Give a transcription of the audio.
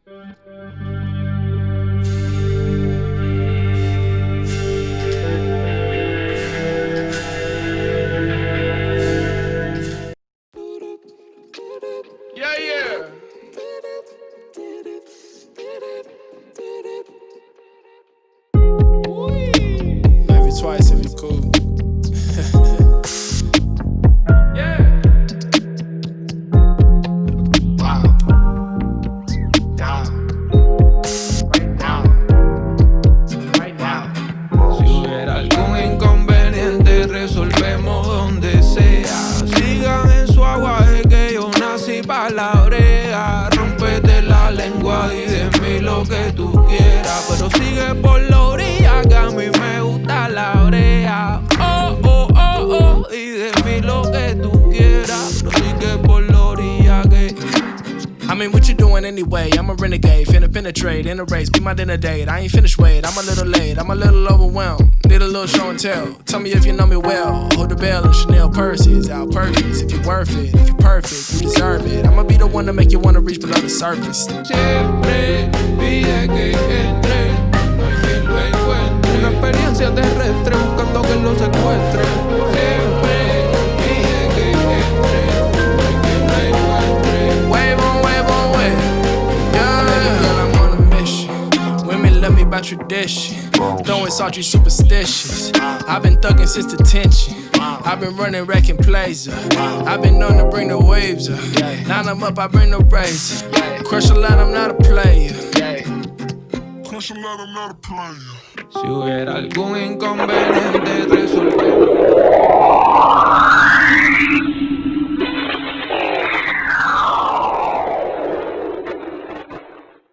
Maybe twice if you cool. Resolvemos donde sea. Sigan en su aguaje que yo nací pa' la brea. Rómpete la lengua y de mí lo que tú quieras, pero sigue por la orilla que a mí me gusta la brea. Oh, oh, oh, oh, y de mí lo que tú quieras, pero sigue por la orilla que... I mean, what you doing anyway? I'm a renegade, finna penetrate in a race, be my dinner date. I ain't finished, wait, I'm a little late, I'm a little overwhelmed. Need a little show and tell. Tell me if you know me well. Hold the bell and Chanel purses, out purchase. If you're worth it, if you're perfect, you deserve it. I'ma be the one to make you wanna reach below the surface. Siempre pide que entre, no hay quien lo encuentre. Una experiencia terrestre buscando que lo secuestre. Siempre pide que entre, no hay quien lo encuentre. Wave on wave, yeah. Girl, I'm on a mission. Women love me by tradition. Throwing salty superstitious. I've been thugging since detention. I've been running, wrecking plays up. I've been known to bring the waves up. Line them up, I bring the rays up. Crush a lot, I'm not a player. Crush a lot, I'm not a player. Si hubiera algún inconveniente, resolver.